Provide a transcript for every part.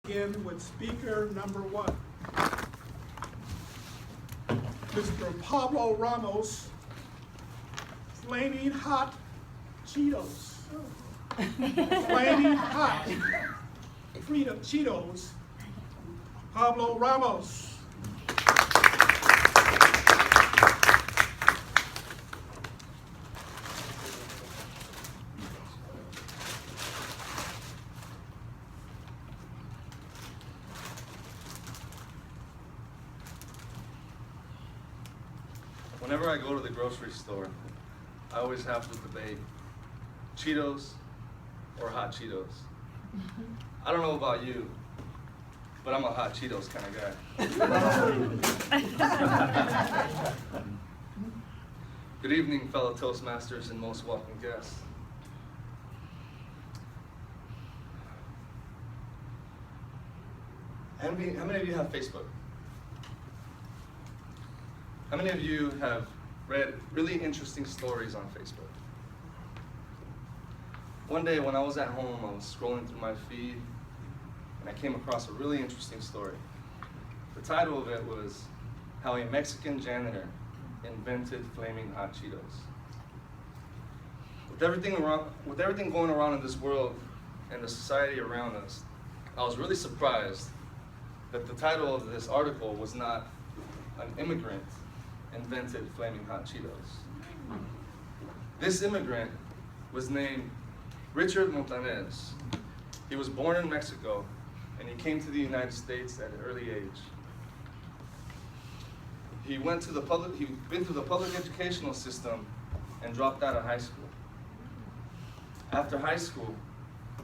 Begin with speaker number 1. Mr. Pablo Ramos, Flaming Hot Cheetos. Flaming Hot Freedom Cheetos. Pablo Ramos. Whenever I go to the grocery store, I always have to debate Cheetos or hot Cheetos. I don't know about you, but I'm a hot Cheetos kind of guy. Good evening, fellow Toastmasters and most welcome guests. How many of you have Facebook? How many of you have read really interesting stories on Facebook? One day when I was at home, I was scrolling through my feed and I came across a really interesting story. The title of it was How a Mexican Janitor Invented Flaming Hot Cheetos. With everything going around in this world and the society around us, I was really surprised that the title of this article was not An Immigrant Invented Flaming Hot Cheetos. This immigrant was named Richard Montanez. He was born in Mexico and he came to the United States at an early age. He'd been through the public educational system and dropped out of high school. After high school,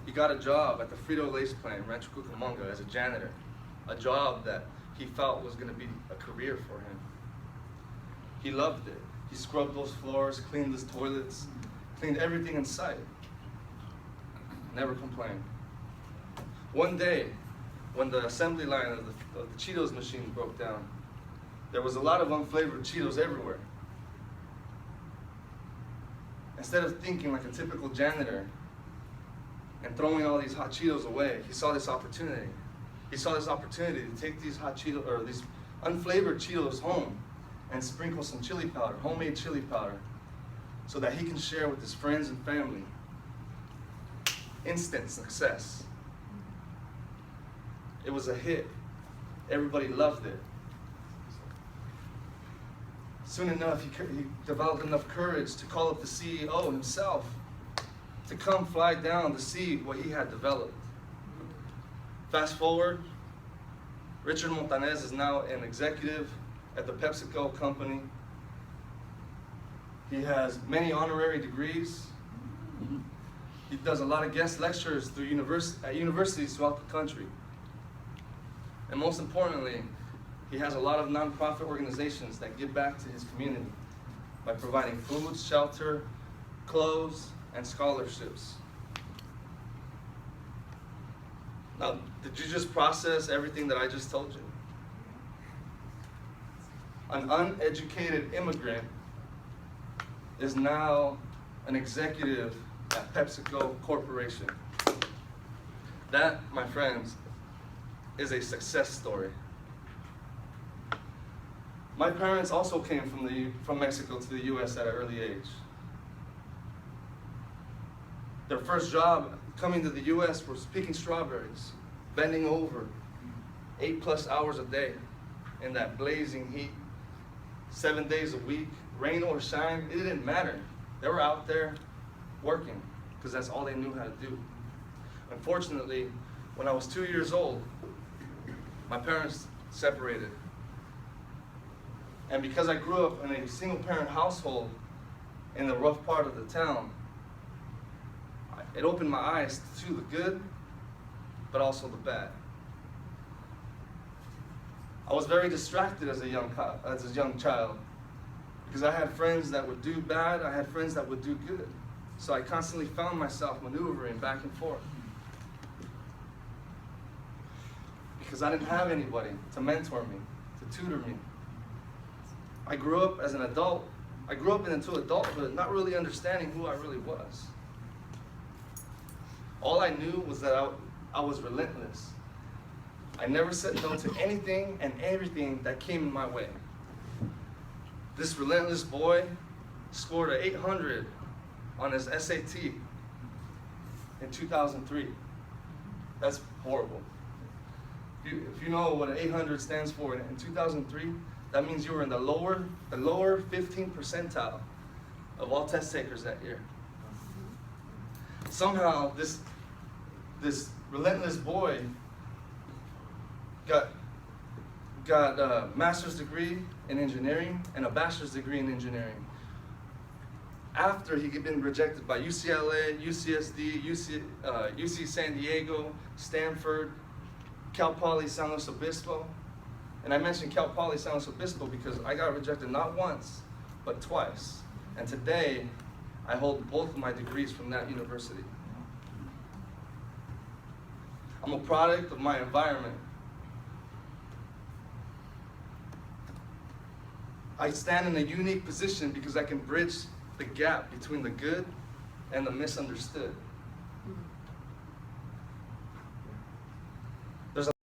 he got a job at the Frito-Lay's plant in Rancho Cucamonga as a janitor, a job that he felt was going to be a career for him. He loved it. He scrubbed those floors, cleaned his toilets, cleaned everything in sight. Never complained. One day, when the assembly line of the Cheetos machine broke down, there was a lot of unflavored Cheetos everywhere. Instead of thinking like a typical janitor and throwing all these hot Cheetos away, he saw this opportunity. He saw this opportunity to take these hot Cheetos, or these unflavored Cheetos home and sprinkle some chili powder, homemade chili powder, so that he can share with his friends and family. Instant success. It was a hit. Everybody loved it. Soon enough, he developed enough courage to call up the CEO himself to come fly down to see what he had developed. Fast forward, Richard Montanez is now an executive at the PepsiCo company. He has many honorary degrees. He does a lot of guest lectures through universities throughout the country. And most importantly, he has a lot of nonprofit organizations that give back to his community by providing food, shelter, clothes, and scholarships. Now, did you just process everything that I just told you? An uneducated immigrant is now an executive at PepsiCo Corporation. That, my friends, is a success story. My parents also came from Mexico to the U.S. at an early age. Their first job coming to the U.S. was picking strawberries, bending over 8+ hours a day in that blazing heat, 7 days a week, rain or shine, it didn't matter. They were out there working because that's all they knew how to do. Unfortunately, when I was 2 years old, my parents separated. And because I grew up in a single-parent household in the rough part of the town, it opened my eyes to the good, but also the bad. I was very distracted as a young child because I had friends that would do bad, I had friends that would do good. So I constantly found myself maneuvering back and forth because I didn't have anybody to mentor me, to tutor me. I grew up as an adult. I grew up into adulthood not really understanding who I really was. All I knew was that I was relentless. I never said no to anything and everything that came my way. This relentless boy scored an 800 on his SAT in 2003. That's horrible. If you know what an 800 stands for in 2003, that means you were in the lower 15 percentile of all test takers that year. Somehow this relentless boy got a master's degree in engineering and a bachelor's degree in engineering after he had been rejected by UCLA, UCSD, UC San Diego, Stanford, Cal Poly San Luis Obispo. And I mentioned Cal Poly San Luis Obispo because I got rejected not once, but twice. And today, I hold both of my degrees from that university. I'm a product of my environment. I stand in a unique position because I can bridge the gap between the good and the misunderstood.